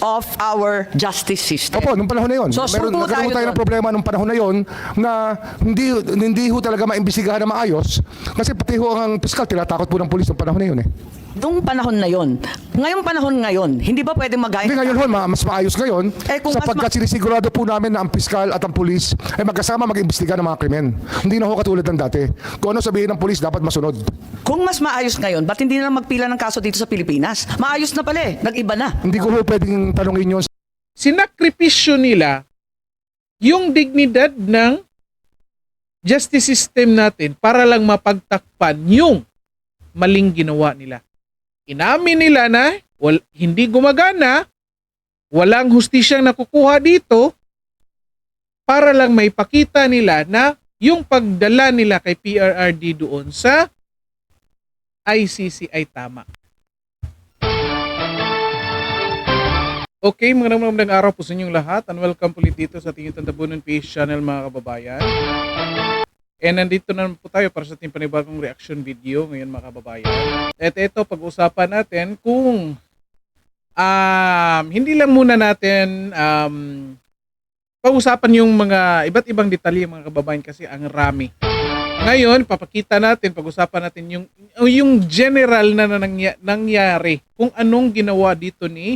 of our justice system. Opo, nung panahon na yun. So, sumpo Nagkaroon tayo tayo ng problema nung panahon na yun na hindi ho talaga maimbestigahan na maayos kasi pati ho ang piskal tinatakot po ng pulis nung panahon na yun eh. Nung panahon na yon, ngayong panahon ngayon, hindi ba pwedeng Hindi mag-ayon? ngayon ho, mas maayos ngayon Kung sapagkat sinisigurado po namin na ang piskal at ang pulis ay magkasama mag-imbestiga ng mga krimen. Hindi na ho katulad ng dati. Kung ano sabihin ng pulis, dapat masunod. Kung mas maayos ngayon, ba't hindi na magpila ng kaso dito sa Pilipinas? Maayos na pala eh, nag-iba na. Hindi ko ho pwedeng tanongin yun. Sinakripisyo nila yung dignidad ng justice system natin para lang mapagtakpan yung maling ginawa nila. Inamin nila na hindi gumagana, walang hustisyang nakukuha dito para lang may pakita nila na yung pagdala nila kay PRRD doon sa ICC ay tama. Okay, magandang araw po sa inyong lahat and welcome ulit dito sa ating Tantabunan PH channel mga kababayan. And nandito na po tayo para sa ating panibagong reaction video ngayon mga kababayan. At ito, pag-usapan natin kung hindi lang muna natin pag-usapan yung mga iba't ibang detalye mga kababayan kasi ang rami. Ngayon, papakita natin, pag-usapan natin yung general na nangyari kung anong ginawa dito ni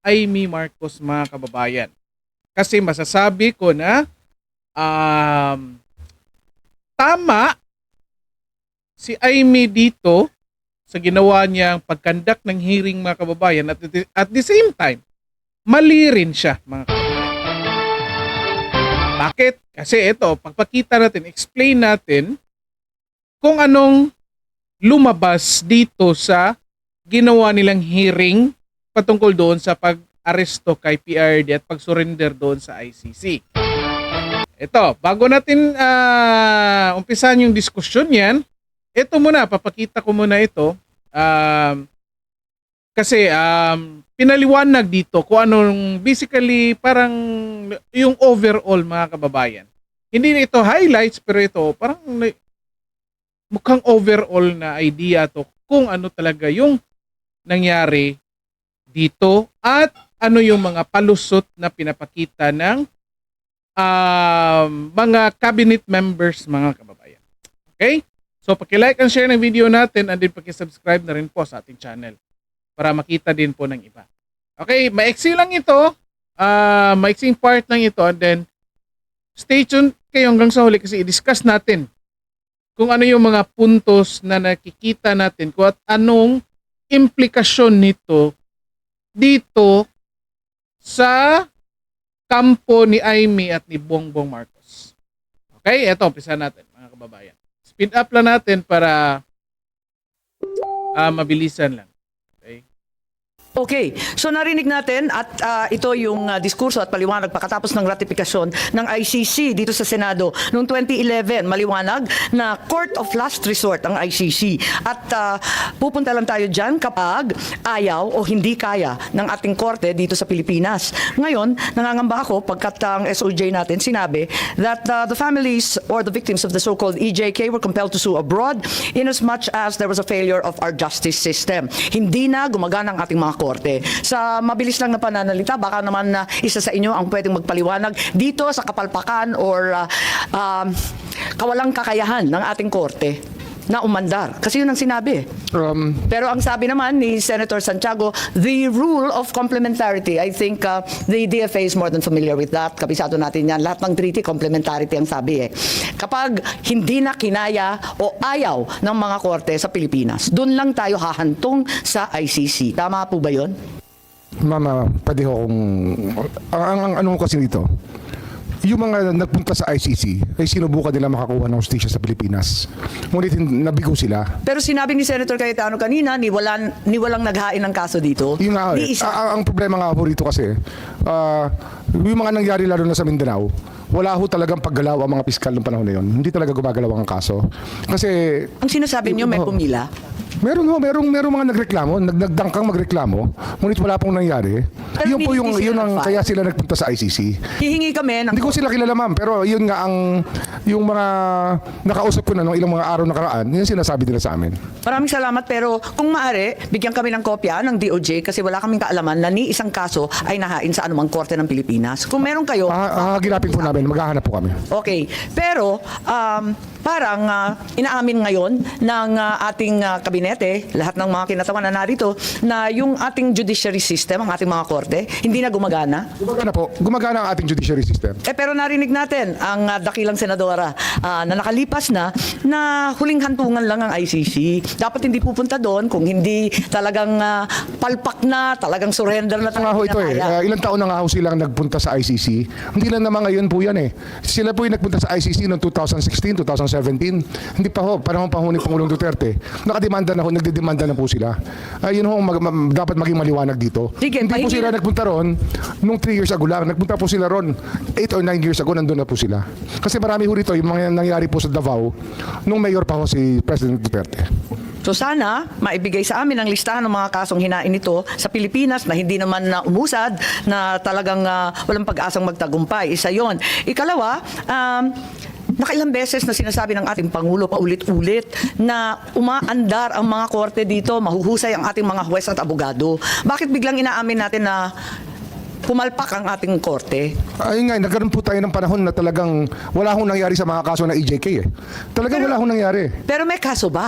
Amy Marcos mga kababayan. Kasi masasabi ko na tama si Amy dito sa ginawa niyang pagkandak ng hearing mga kababayan at the same time, mali rin siya mga kababayan. Bakit? Kasi ito, pagpakita natin, explain natin kung anong lumabas dito sa ginawa nilang hearing patungkol doon sa pag-aresto kay PRD at pag-surrender doon sa ICC. Ito, bago natin umpisahan yung diskusyon yan, ito muna, papakita ko muna ito. Kasi pinaliwanag dito kung anong basically parang yung overall mga kababayan. Hindi ito highlights pero ito parang mukhang overall na idea to kung ano talaga yung nangyari dito at ano yung mga palusot na pinapakita ng mga cabinet members mga kababayan. Okay? So paki-like and share ng video natin and din paki-subscribe na rin po sa ating channel para makita din po ng iba. Okay, maiksi lang ito. Maiksing part lang ito and then stay tuned kayo hanggang sa huli kasi i-discuss natin kung ano yung mga puntos na nakikita natin kung at anong implikasyon nito dito sa kampo ni Amy at ni Bongbong Marcos. Okay, eto, umpisa natin mga kababayan. Speed up lang natin para mabilisan lang. Okay, so narinig natin at ito yung diskurso at paliwanag pagkatapos ng ratifikasyon ng ICC dito sa Senado noong 2011. Maliwanag na court of last resort ang ICC at pupunta lang tayo dyan kapag ayaw o hindi kaya ng ating korte dito sa Pilipinas. Ngayon, nangangamba ako pagkat ang SOJ natin sinabi that the families or the victims of the so-called EJK were compelled to sue abroad inasmuch as there was a failure of our justice system. Hindi na gumagana ang ating mga korte. Sa mabilis lang na pananalita, baka naman isa sa inyo ang pwedeng magpaliwanag dito sa kapalpakan or kawalang kakayahan ng ating korte na umandar. Kasi yun ang sinabi. Pero ang sabi naman ni Senator Santiago, the rule of complementarity. I think the DFA is more than familiar with that. Kabisado natin yan. Lahat ng treaty, complementarity ang sabi eh. Kapag hindi na kinaya o ayaw ng mga korte sa Pilipinas, doon lang tayo hahantong sa ICC. Tama po ba yun? Mama, pwede ho kung... Ang ano kasi dito, yung mga nagpunta sa ICC ay sinubukan nila makakuha ng hustisya sa Pilipinas. Ngunit nabigo sila. Pero sinabi ni Senator Cayetano kanina, ni walang naghain ng kaso dito. Yung nga, Ni isa. ang problema nga po rito kasi, yung mga nangyari lalo na sa Mindanao, wala ho talagang paggalaw ang mga piskal ng panahon na yun. Hindi talaga gumagalaw ang kaso. Kasi... Ang sinasabi niyo may pumila? Meron mga nagreklamo, nagdangkang magreklamo, ngunit wala pong nangyari. Pero Yun po yung hindi yun sila ang nag-file. kaya sila nagpunta sa ICC. Hihingi kami ng Hindi ko sila kilala, ma'am, pero yun nga ang yung mga nakausap ko na nung ilang mga araw nakaraan, yun sinasabi nila sa amin. Maraming salamat, pero kung maaari, bigyan kami ng kopya ng DOJ kasi wala kaming kaalaman na ni isang kaso ay nahain sa anumang korte ng Pilipinas. Kung meron kayo, Hahanapin po namin, maghahanap po kami. okay. Pero parang inaamin ngayon ng ating kabinete, lahat ng mga kinatawan na narito, na yung ating judiciary system, ang ating mga korte, hindi na gumagana. Gumagana po. Gumagana ang ating judiciary system. Pero narinig natin ang dakilang senadora na nakalipas na huling hantungan lang ang ICC. Dapat hindi pupunta doon kung hindi talagang palpak na, talagang surrender na Nga ho ito kaya. ilang taon na nga ho silang nagpunta sa ICC. Hindi lang naman ngayon po yan eh. Sila po yung nagpunta sa ICC noong 2016, 2017. Hindi pa ho, panahon pa ho ni Pangulong Duterte. Nakademanda na ho, nagdedemanda na po sila. Yun ho, dapat maging maliwanag dito. Sige, Hindi po pahingi sila na- nagpunta ron nung 3 years ago lang. Nagpunta po sila ron 8 or 9 years ago, nandun na po sila. Kasi marami ho rito, yung mga nangyari po sa Davao, nung mayor pa ho si President Duterte. So sana maibigay sa amin ang listahan ng mga kasong hinain nito sa Pilipinas na hindi naman na umusad, na talagang walang pag-asang magtagumpay. Isa yon. Ikalawa, nakailang beses na sinasabi ng ating Pangulo paulit-ulit na umaandar ang mga korte dito, mahuhusay ang ating mga huwes at abogado. Bakit biglang inaamin natin na pumalpak ang ating korte? Ayun nga, nagkaroon po tayo ng panahon na talagang wala hong nangyari sa mga kaso ng EJK eh. Talagang wala hong nangyari. Pero may kaso ba?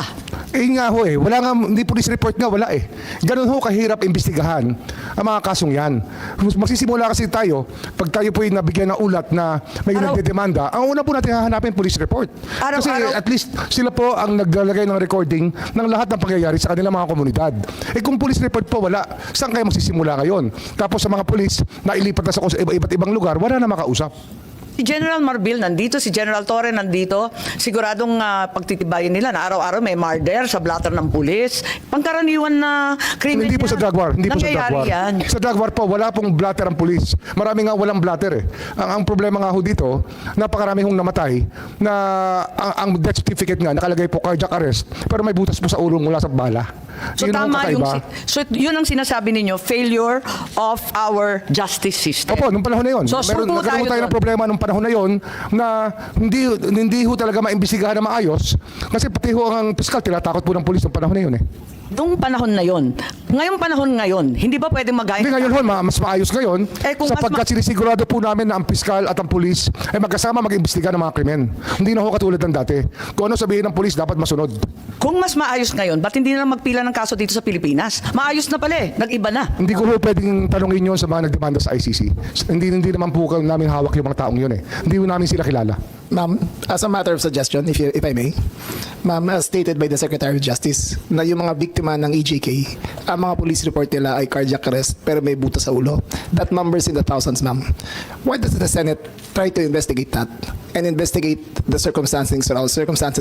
Eh nga ho eh, wala nga, hindi police report nga, wala eh. Ganun ho kahirap imbestigahan ang mga kasong yan. Magsisimula kasi tayo, pag tayo po yung nabigyan ng ulat na may nagdedemanda, ang una po natin hahanapin police report. Kasi at least sila po ang naglalagay ng recording ng lahat ng pangyayari sa kanilang mga komunidad. Eh kung police report po wala, saan kayo magsisimula ngayon? Tapos sa mga police na ilipat na sa iba't ibang lugar, wala na makausap. Si General Marbil nandito, si General Torre nandito. Siguradong pagtitibayin nila na araw-araw may murder sa blatter ng pulis. Pangkaraniwan na krimen Hindi po sa drug war. Hindi po sa drug Nangyayari war. yan. Sa drug war po, wala pong blatter ang pulis. Marami nga walang blatter eh. Ang problema nga ho dito, napakarami hong namatay na ang death certificate nga nakalagay po cardiac arrest pero may butas po sa ulo mula sa bala. So Yun ang tama yung kakaiba. so yun ang sinasabi ninyo, failure of our justice system. Opo, nung panahon na yun. So, sure po Nagkaroon tayo tayo ng doon. problema nung panahon na yun na hindi ho talaga maimbestigahan na maayos kasi pati ho ang piskal tinatakot po ng pulis nung panahon na yun eh. Nung panahon na yon, ngayong panahon ngayon, hindi ba pwedeng magaya? Hindi ngayon ho, mas maayos ngayon Kung mas sapagkat sinisigurado po namin na ang piskal at ang pulis ay magkasama mag-imbestiga ng mga krimen. Hindi na ho katulad ng dati. Kung ano sabihin ng pulis, dapat masunod. Kung mas maayos ngayon, ba't hindi na magpila ng kaso dito sa Pilipinas? Maayos na pala eh, nag-iba na. Hindi ko ho pwedeng tanongin yun sa mga nagdemanda sa ICC. Hindi naman po namin hawak yung mga taong yun eh. Hindi ho namin sila kilala. Ma'am, as a matter of suggestion, if I may, ma'am, as stated by the Secretary of Justice, na yung mga biktima ng EJK, ang mga police report nila ay cardiac arrest pero may butas sa ulo. That number's in the thousands, ma'am. Why does the Senate try to investigate that and investigate the circumstances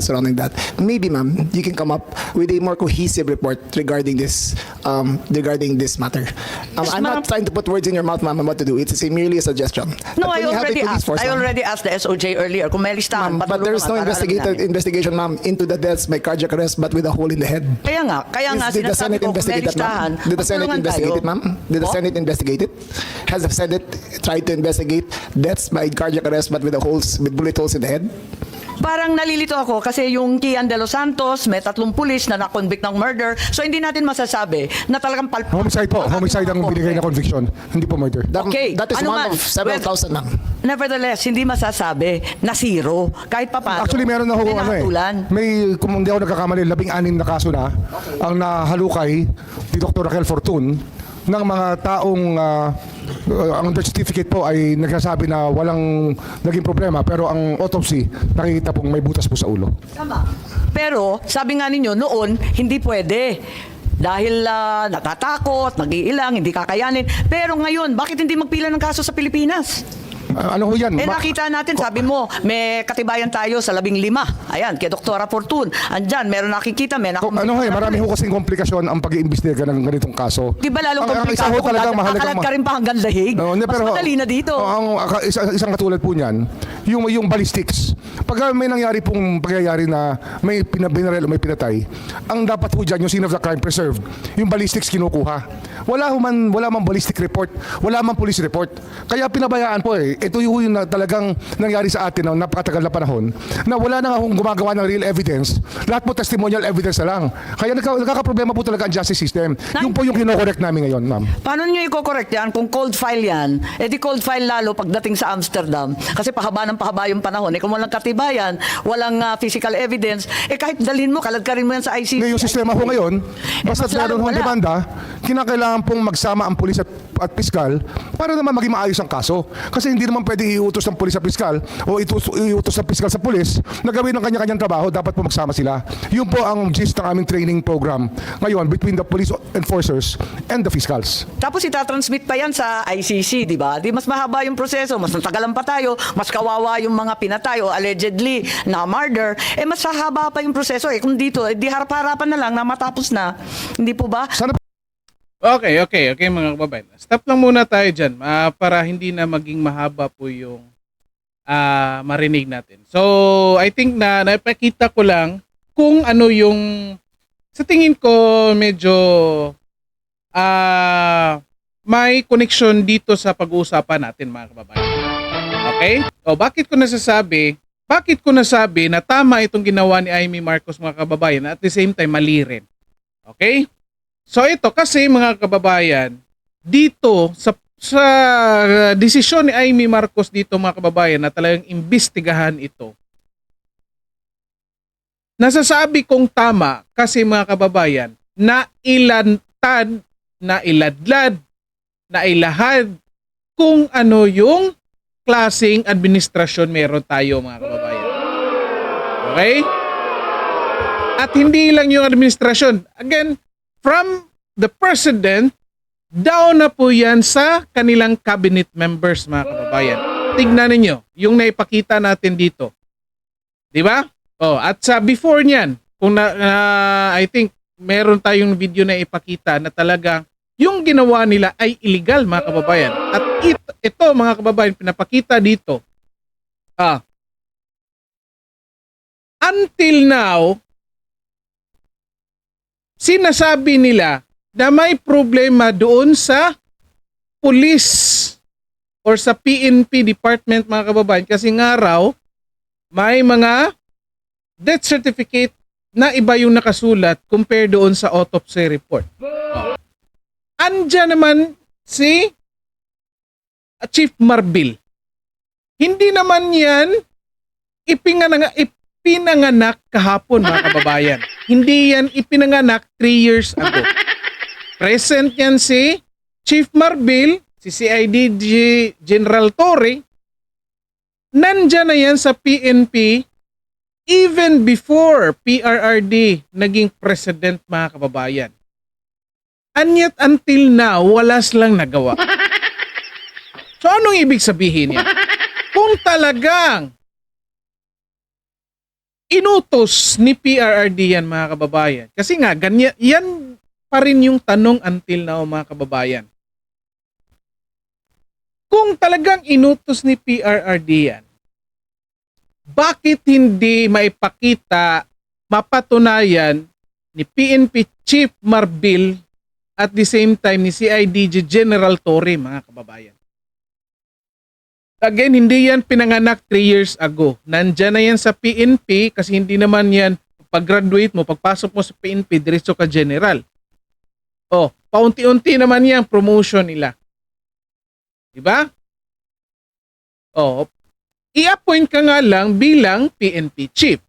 surrounding that? Maybe, ma'am, you can come up with a more cohesive report regarding this matter. Yes, I'm ma'am. not trying to put words in your mouth, ma'am, on what to do. It's merely a suggestion. No, But I when you have a already police asked. force, I ma'am, already asked the SOJ earlier kung may listahan. Ma'am, but patulong there's no naman para alamin namin. investigation, ma'am, into the deaths by cardiac arrest but with a hole in the head. Kaya nga Did the sinasabi Senate ko kung may investigate that, listahan, ma'am? Did the Senate magtulungan investigate tayo. it, ma'am? Did the Po? Senate investigate it? Has the Senate tried to investigate deaths by cardiac arrest but with bullet holes in the head? Parang nalilito ako kasi yung Kian de los Santos, may 3 pulis na na-convict ng murder. So hindi natin masasabi na talagang palpak. Homicide po. Homicide ang binigay na conviction. Hindi po murder. Okay, That is ano one man? of several Well, thousand, ma'am. Nevertheless, hindi masasabi na zero. Kahit pa paano. Actually, meron na ho, may nakatulan. kung hindi ako nagkakamali, 16 na kaso na ang nahalukay ni Dr. Raquel Fortun ng mga taong ang death certificate po ay nagsasabi na walang naging problema pero ang autopsy nakikita pong may butas po sa ulo. Tama. Pero sabi nga ninyo, noon, hindi pwede. Dahil natatakot, nag-iilang, hindi kakayanin. Pero ngayon, bakit hindi magpila ng kaso sa Pilipinas? Ano ho yan? Nakita natin, sabi mo, may katibayan tayo sa 15. Ayan, kay Doktora Fortun. Andyan, meron nakikita, may Ano ho marami ho kasing komplikasyon ang pag-iimbestiga ng ganitong kaso. Di ba lalong Ang isa komplikado ho kung talagang mahalagang kakalat ka rin pa hanggang dahig? No, hindi, Mas madali na dito. Isang katulad po niyan, yung ballistics. Pag may nangyari pong pagyayari na may binarel o may pinatay, ang dapat po dyan, yung scene of the crime preserved, yung ballistics kinukuha. Wala man ballistic report, wala man police report. Kaya pinabayaan po eh. Ito yung na talagang nangyari sa atin na napakatagal na panahon na wala na akong gumagawa ng real evidence. Lahat po testimonial evidence na lang. Kaya nagkakaproblema po talaga ang justice system. Yung po yung kinokorek namin ngayon, ma'am. Paano nyo i-correct yan kung cold file yan? Eh di cold file lalo pagdating sa Amsterdam. Kasi pahaba ng pahaba yung panahon. Eh kung walang katibayan, walang physical evidence, eh kahit dalhin mo, kaladkarin mo yan sa ICC. Ngayon, yung sistema po ngayon, basta mas lalong meron hong wala. demanda, kinakailangan pong magsama ang pulis at piskal para naman maging maayos ang kaso. Kasi hindi naman pwede iutos ng pulis sa piskal o iutos ng piskal sa pulis na gawin ng kanya-kanyang trabaho, dapat po magsama sila. Yun po ang gist ng aming training program ngayon between the police enforcers and the fiscals. Tapos itatransmit pa yan sa ICC, di ba? Di mas mahaba yung proseso, mas natagalan pa tayo, mas kawawa yung mga pinatay o allegedly na murder, eh mas hahaba pa yung proseso. Eh kung dito, eh, di harap-harapan na lang na matapos na. Hindi po ba? Sana Okay mga kababayan. Stop lang muna tayo dyan para hindi na maging mahaba po yung marinig natin. So, I think na naipakita ko lang kung ano yung sa tingin ko medyo may connection dito sa pag-uusapan natin mga kababayan. Okay? O bakit ko nasabi na tama itong ginawa ni Amy Marcos mga kababayan at the same time mali rin. Okay? So ito kasi mga kababayan, dito sa desisyon ni Amy Marcos dito mga kababayan na talagang imbestigahan ito. Nasasabi kong tama kasi mga kababayan na ilantad, na iladlad, na ilahad kung ano yung klaseng administrasyon meron tayo mga kababayan. Okay? At hindi lang yung administrasyon. Again, from the president, down na po yan sa kanilang cabinet members, mga kababayan. Tignan ninyo, yung naipakita natin dito. Di ba? Oh, at sa before niyan, kung I think meron tayong video na ipakita na talaga yung ginawa nila ay illegal, mga kababayan. At ito mga kababayan, pinapakita dito. Until now, sinasabi nila na may problema doon sa police or sa PNP department mga kababayan kasi nga raw may mga death certificate na iba yung nakasulat compare doon sa autopsy report. Andyan naman si Chief Marbil. Hindi naman yan ipinanganak kahapon mga kababayan. Hindi yan ipinanganak 3 years ago. Present yan si Chief Marbil, si CIDG General Torre. Nandyan na yan sa PNP even before PRRD naging president mga kababayan. And yet until now, wala silang nagawa. So anong ibig sabihin yan? Kung talagang inutos ni PRRD yan mga kababayan. Kasi nga, ganyan, yan pa rin yung tanong until now mga kababayan. Kung talagang inutos ni PRRD yan, bakit hindi maipakita, mapatunayan ni PNP Chief Marbil at the same time ni CIDG General Torre mga kababayan? Again, hindi yan pinanganak 3 years ago. Nandyan na yan sa PNP kasi hindi naman yan pag-graduate mo, pagpasok mo sa PNP, diretso ka general. Oh, paunti-unti naman yan promotion nila. Diba? Oh, i-appoint ka nga lang bilang PNP chief.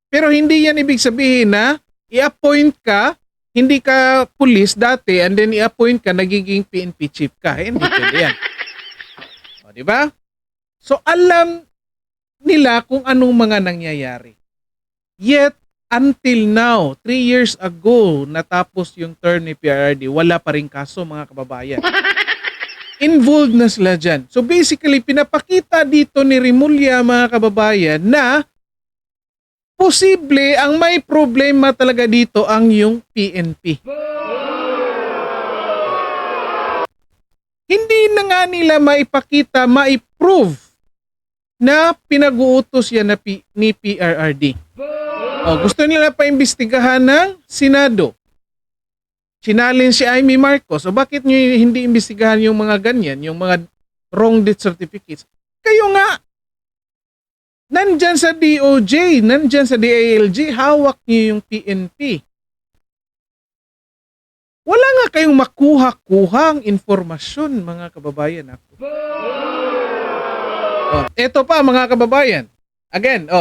Pero hindi yan ibig sabihin na i-appoint ka, hindi ka police dati and then i-appoint ka, nagiging PNP chief ka. Hindi pwede yan. O, diba? So, alam nila kung anong mga nangyayari. Yet, until now, 3 years ago, natapos yung term ni PRRD, wala pa rin kaso mga kababayan. Involved na sila dyan. So, basically, pinapakita dito ni Rimulya mga kababayan na posible ang may problema talaga dito ang yung PNP. Hindi na nga nila maipakita, maiprove na pinag-uutos yan ni PRRD. Gusto nila paimbestigahan ng Senado. Sinalin si Amy Marcos. Bakit nyo hindi imbestigahan yung mga ganyan, yung mga wrong death certificates? Kayo nga, nandyan sa DOJ, nandyan sa DILG, hawak nyo yung PNP. Wala nga kayong makuha-kuhang informasyon, mga kababayan ako. Ito pa, mga kababayan. Again,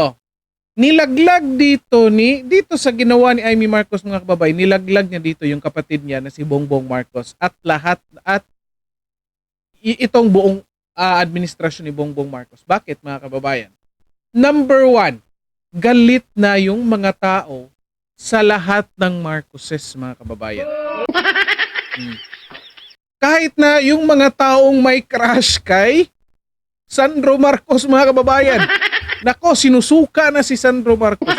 nilaglag dito sa ginawa ni Amy Marcos, mga kababayan, nilaglag niya dito yung kapatid niya na si Bongbong Marcos at itong buong administrasyon ni Bongbong Marcos. Bakit, mga kababayan? Number 1, galit na yung mga tao sa lahat ng Marcoses, mga kababayan. Kahit na yung mga taong may crush kay Sandro Marcos, mga kababayan. Nako, sinusuka na si Sandro Marcos.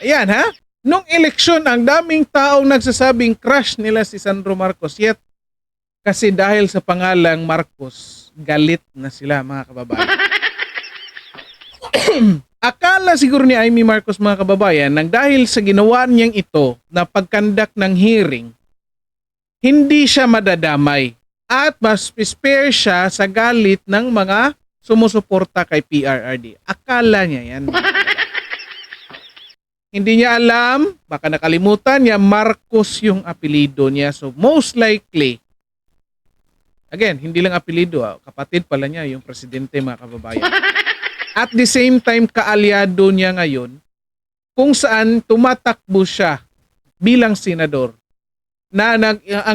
Ayan, ha? Nung eleksyon, ang daming taong nagsasabing crush nila si Sandro Marcos. Yet, kasi dahil sa pangalang Marcos, galit na sila, mga kababayan. Akala siguro ni Amy Marcos, mga kababayan, nang dahil sa ginawa niyang ito na pagkandak ng hearing, hindi siya madadamay at mas spare siya sa galit ng mga sumusuporta kay PRRD. Akala niya yan. Hindi niya alam, baka nakalimutan niya, Marcos yung apelido niya. So most likely, again, hindi lang apelido, kapatid pala niya yung presidente, mga kababayan. At the same time, kaalyado niya ngayon kung saan tumatakbo siya bilang senador na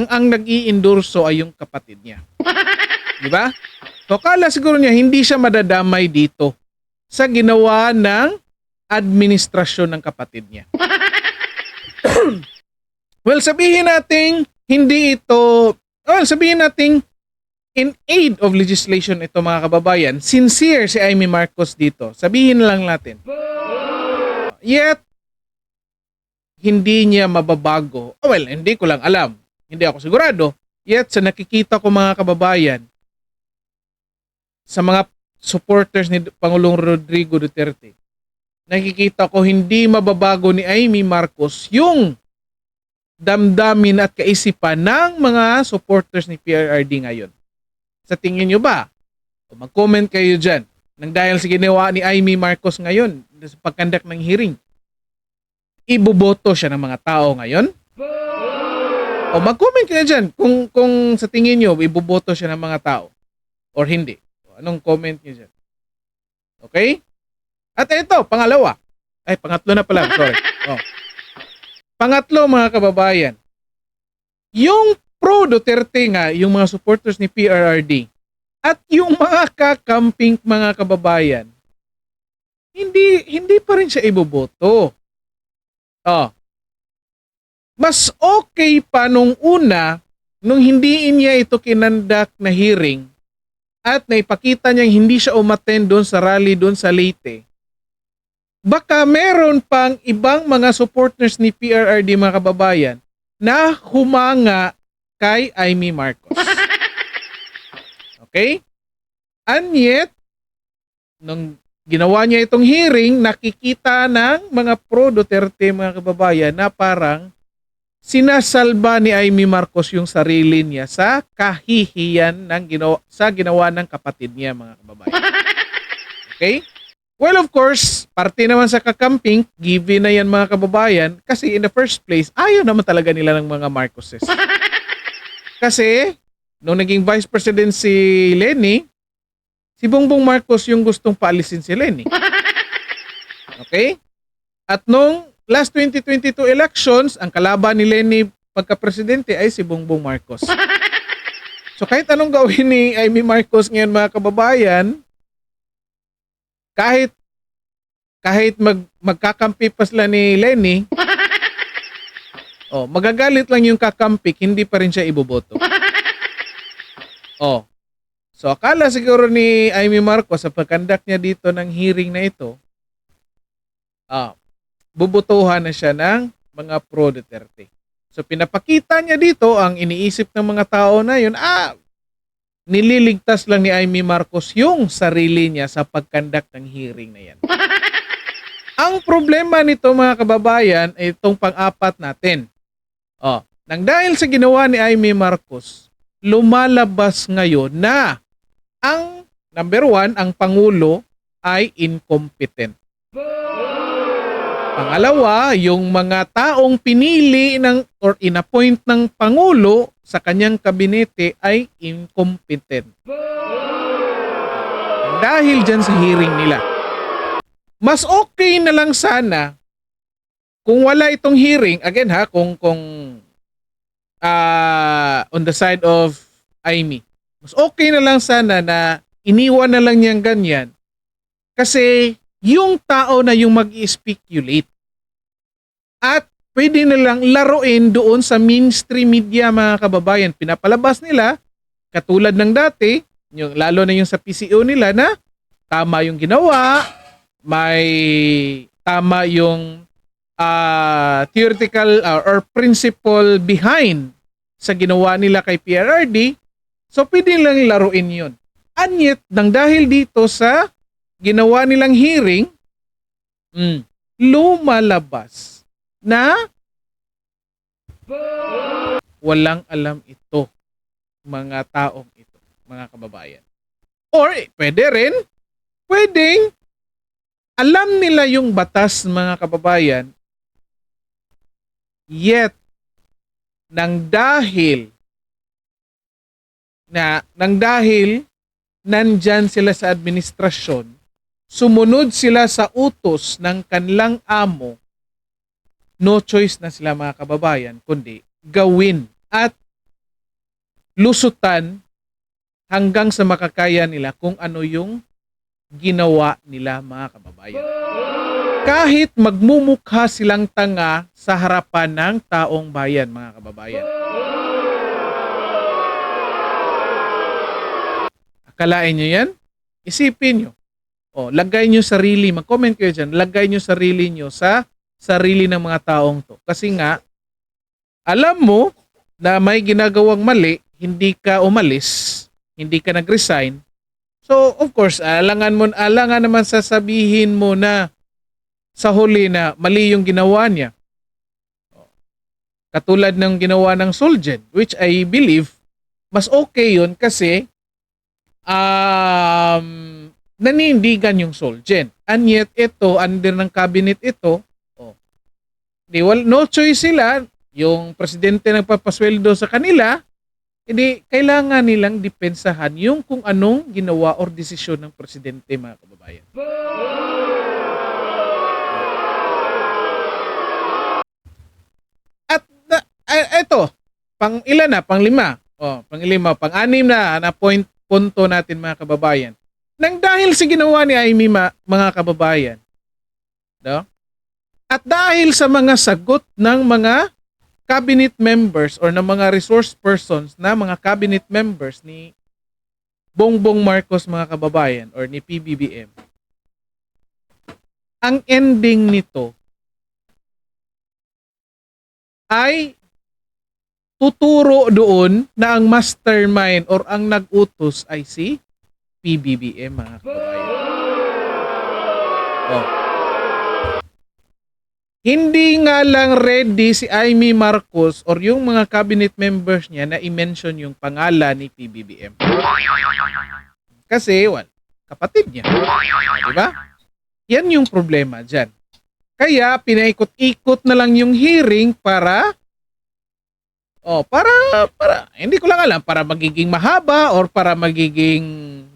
ang nag-i-endorso ay yung kapatid niya. Di ba? So kala siguro niya hindi siya madadamay dito sa ginawa ng administrasyon ng kapatid niya. Well, sabihin natin in aid of legislation ito, mga kababayan, sincere si Amy Marcos dito. Sabihin lang natin. Yet, hindi niya mababago. Well, hindi ko lang alam. Hindi ako sigurado. Yet, sa nakikita ko, mga kababayan, sa mga supporters ni Pangulong Rodrigo Duterte, nakikita ko hindi mababago ni Amy Marcos yung damdamin at kaisipan ng mga supporters ni PRRD ngayon. Sa tingin nyo ba? Mag-comment kayo dyan. Nang dahil sa ginawa ni Amy Marcos ngayon sa pagkandak ng hearing, iboboto siya ng mga tao ngayon? Mag-comment kayo dyan kung sa tingin nyo iboboto siya ng mga tao or hindi. Anong comment nyo dyan? Okay? At ito, pangatlo na pala, sorry. Pangatlo, mga kababayan, yung pro Duterte nga, yung mga supporters ni PRRD at yung mga kakamping, mga kababayan, hindi pa rin siya iboboto. Mas okay pa nung una, nung hindi niya ito kinandak na hearing at naipakita niyang hindi siya umattend doon sa rally doon sa Leyte. Baka meron pang ibang mga supporters ni PRRD, mga kababayan, na humanga kay Amy Marcos. Okay? And yet, nung ginawa niya itong hearing, nakikita ng mga pro-Duterte, mga kababayan, na parang sinasalba ni Amy Marcos yung sarili niya sa kahihiyan sa ginawa ng kapatid niya, mga kababayan. Okay? Well, of course, parte naman sa kakamping, given na yan, mga kababayan, kasi in the first place, ayaw naman talaga nila ng mga Marcoses. Kasi, nung naging Vice President si Leni, si Bongbong Marcos yung gustong paalisin si Leni. Okay? At nung last 2022 elections, ang kalaban ni Leni pagka-presidente ay si Bongbong Marcos. So kahit anong gawin ni Amy Marcos ngayon, mga kababayan, kahit magkakampi pa sila ni Leni, magagalit lang yung kakampik, hindi pa rin siya iboboto. So akala siguro ni Amy Marcos sa pagkandak niya dito ng hearing na ito, bubutuhan na siya ng mga pro-Duterte. So pinapakita niya dito ang iniisip ng mga tao na yun, nililigtas lang ni Amy Marcos yung sarili niya sa pagkandak ng hearing na yan. Ang problema nito mga kababayan ay itong pang-apat natin. Nang dahil sa ginawa ni Amy Marcos, lumalabas ngayon na ang number one, ang Pangulo ay incompetent. Pangalawa, yung mga taong pinili or inappoint ng Pangulo sa kanyang kabinete ay incompetent. Dahil dyan sa hearing nila. Mas okay na lang sana kung wala itong hearing, again ha, kung on the side of Amy. Mas okay na lang sana na iniwan na lang niyang ganyan kasi yung tao na yung mag-speculate at pwede nilang laruin doon sa mainstream media mga kababayan. Pinapalabas nila, katulad ng dati, lalo na yung sa PCO nila na tama yung ginawa, may tama yung theoretical or principle behind sa ginawa nila kay PRRD. So pwede nilang laruin yun. And yet, nang dahil dito sa ginawa nilang hearing, lumalabas na walang alam ito, mga taong ito, mga kababayan. Or pwedeng alam nila yung batas, mga kababayan, yet nang dahil nandyan sila sa administrasyon, sumunod sila sa utos ng kanilang amo, no choice na sila mga kababayan, kundi gawin at lusutan hanggang sa makakaya nila kung ano yung ginawa nila mga kababayan. Kahit magmumukha silang tanga sa harapan ng taong bayan mga kababayan. Akalain nyo yan? Isipin nyo. Lagay nyo sarili, mag-comment kayo dyan, lagay nyo sarili nyo sa sarili ng mga taong to. Kasi nga, alam mo na may ginagawang mali, hindi ka umalis, hindi ka nag-resign. So, of course, alangan naman sasabihin mo na sa huli na mali yung ginawa niya. Katulad ng ginawa ng Solgen, which I believe, mas okay yun kasi nanindigan yung Solgen. And yet, ito, under ng cabinet ito, no choice sila, yung presidente nagpapasweldo sa kanila, hindi kailangan nilang depensahan yung kung anong ginawa or desisyon ng presidente mga kababayan. At ito, pang-anim na punto natin mga kababayan. Nang dahil sa ginawa ni Amy mga kababayan, no? At dahil sa mga sagot ng mga cabinet members or ng mga resource persons na mga cabinet members ni Bongbong Marcos mga kababayan or ni PBBM, ang ending nito ay tuturo doon na ang mastermind or ang nag-utos ay si PBBM mga kababayan. Hindi nga lang ready si Amy Marcos or yung mga cabinet members niya na i-mention yung pangalan ni PBBM. Kasi, kapatid niya. Diba? Yan yung problema dyan. Kaya, pinaikot-ikot na lang yung hearing para hindi ko lang alam, para magiging mahaba or para magiging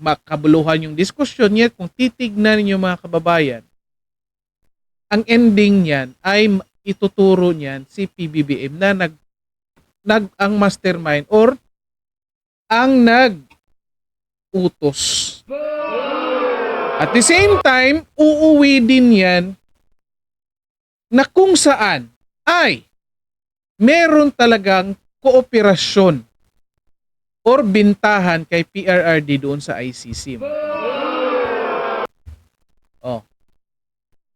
makabuluhan yung diskusyon. Yet, kung titignan niyo mga kababayan, ang ending niyan ay ituturo niyan si PBBM na ang mastermind or ang nag-utos. At the same time, uuwi din yan na kung saan ay meron talagang kooperasyon or bintahan kay PRRD doon sa ICC.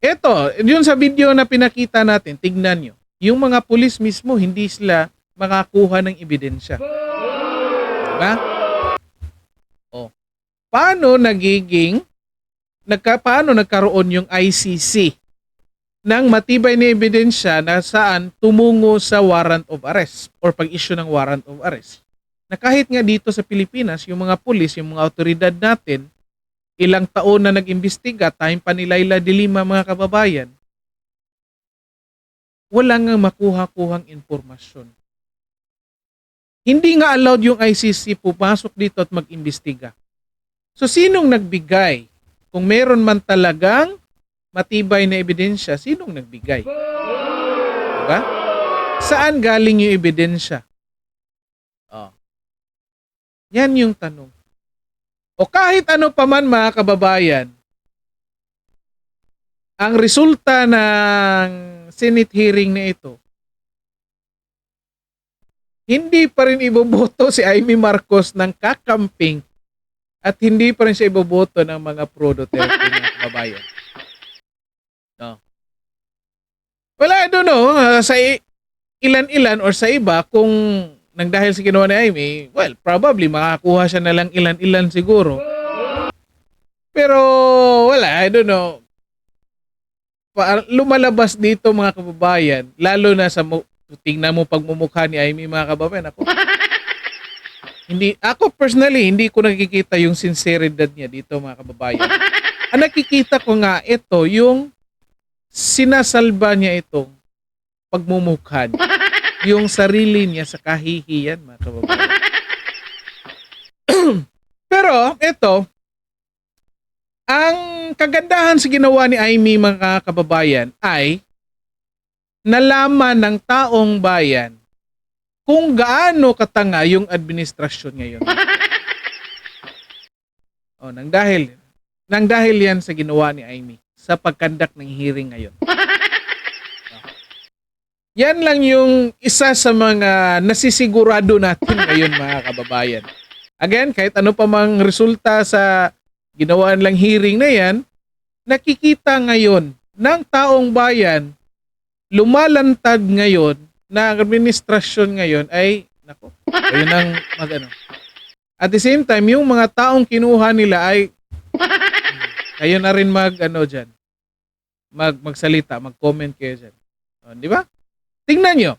Ito, yun sa video na pinakita natin, tignan nyo. Yung mga pulis mismo, hindi sila makakuha ng ebidensya. Diba? paano paano nagkaroon yung ICC ng matibay na ebidensya na saan tumungo sa warrant of arrest or pag-issue ng warrant of arrest. Na kahit nga dito sa Pilipinas, yung mga pulis, yung mga otoridad natin, ilang taon na nag-imbestiga, time pa ni Laila de Lima, mga kababayan, wala nga makuha-kuhang impormasyon. Hindi nga allowed yung ICC pumasok dito at mag-imbestiga. So sinong nagbigay? Kung meron man talagang matibay na ebidensya, sinong nagbigay? Diba? Saan galing yung ebidensya? Oh. Yan yung tanong. O kahit ano pa man, mga kababayan, ang resulta ng Senate hearing na ito, hindi pa rin iboboto si Amy Marcos ng kakamping at hindi pa rin siya iboboto ng mga pro-Duterte na kababayan. No. Well, I don't know, sa ilan-ilan or sa iba, kung nang dahil sa ginawa ni Amy, well, probably makakuha siya na lang ilan-ilan siguro. Pero, wala, I don't know. Lumalabas dito, mga kababayan, lalo na sa tingnan mo pagmumukha ni Amy, mga kababayan, ako personally, hindi ko nakikita yung sinceridad niya dito, mga kababayan. Ang nakikita ko nga ito, yung sinasalba niya itong pagmumukha niya. Yung sarili niya sa kahihiyan, mga kababayan. Pero, ito, ang kagandahan sa ginawa ni Amy, mga kababayan, ay nalaman ng taong bayan kung gaano katanga yung administrasyon ngayon. Nang dahil yan sa ginawa ni Amy sa pagkandak ng hearing ngayon. Yan lang yung isa sa mga nasisigurado natin ngayon, mga kababayan. Again, kahit ano pa mang resulta sa ginawa lang hearing na yan, nakikita ngayon ng taong bayan, lumalantad ngayon na administrasyon ngayon ay, ayun ang At the same time, yung mga taong kinuha nila ay, kayo na rin magsalita, mag-comment kayo dyan. Di ba? Tingnan nyo.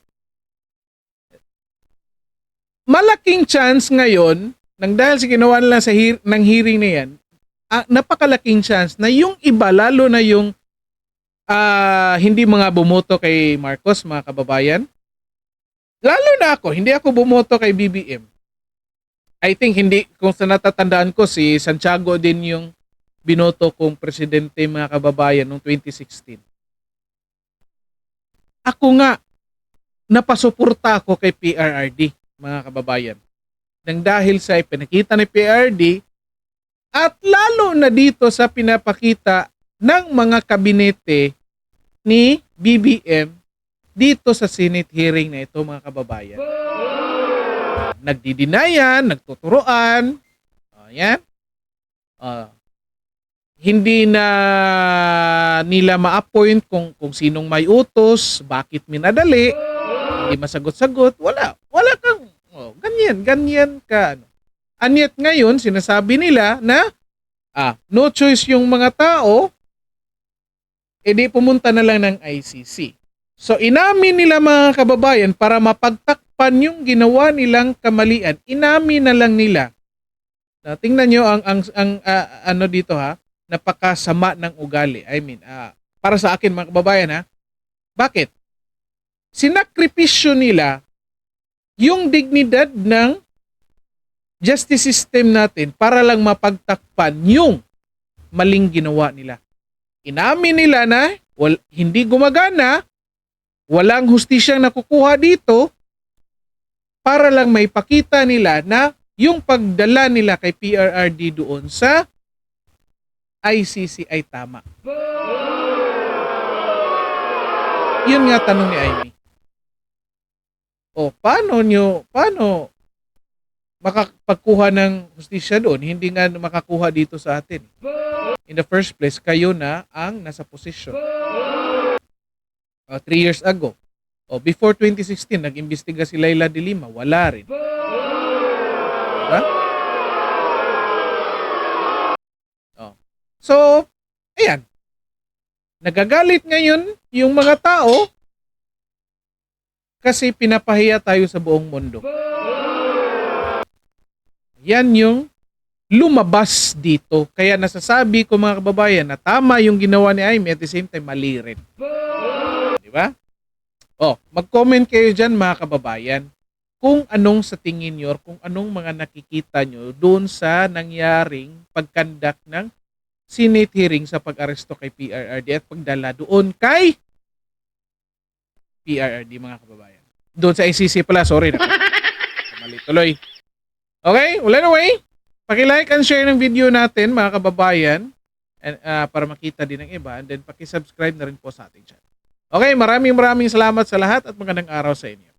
Malaking chance ngayon, nang dahil sa ginawa nila ng hearing na yan, napakalaking chance na yung iba, lalo na yung hindi mga bumoto kay Marcos, mga kababayan, lalo na ako, hindi ako bumoto kay BBM. I think kung sa natatandaan ko, si Santiago din yung binoto kong presidente, mga kababayan, noong 2016. Ako nga, napasuporta ako kay PRRD, mga kababayan. Nang dahil sa pinakita ni PRRD at lalo na dito sa pinapakita ng mga kabinete ni BBM dito sa Senate hearing na ito, mga kababayan. Nagdidinayan, nagtuturoan, yan. Hindi na nila ma-appoint kung sinong may utos, bakit minadali, hindi masagot-sagot, wala kang, ganyan ka. Anyat ngayon, sinasabi nila na, no choice yung mga tao, edi pumunta na lang ng ICC. So inamin nila, mga kababayan, para mapagtakpan yung ginawa nilang kamalian, inamin na lang nila. Tingnan nyo ang dito napakasama ng ugali. I mean, para sa akin, mga kababayan, bakit? Sinakripisyo nila yung dignidad ng justice system natin para lang mapagtakpan yung maling ginawa nila. Inamin nila na hindi gumagana, walang hustisyang nakukuha dito, para lang may pakita nila na yung pagdala nila kay PRRD doon sa ICC ay tama. Yun nga tanong ni Amy. Paano makapagkuha ng hustisya doon? Hindi nga makakuha dito sa atin. In the first place, kayo na ang nasa posisyon. 3 years ago. Before 2016, nag-imbestiga si Laila de Lima. Wala rin. Diba? So, ayan. Nagagalit ngayon yung mga tao kasi pinapahiya tayo sa buong mundo. Yan yung lumabas dito. Kaya nasasabi ko mga kababayan na tama yung ginawa ni Amy, at the same time mali rin. Di ba? Oh, mag-comment kayo dyan mga kababayan kung anong sa tingin nyo or kung anong mga nakikita nyo doon sa nangyaring pagkandak ng Senate hearing sa pag-aresto kay PRRD at pagdala doon kay PRRD mga kababayan. Doon sa ICC pala, sorry. Mali tuloy. Okay, well anyway, paki-like and share ng video natin mga kababayan and, para makita din ng iba, and then paki-subscribe na rin po sa ating channel. Okay, maraming salamat sa lahat at magandang araw sa inyo.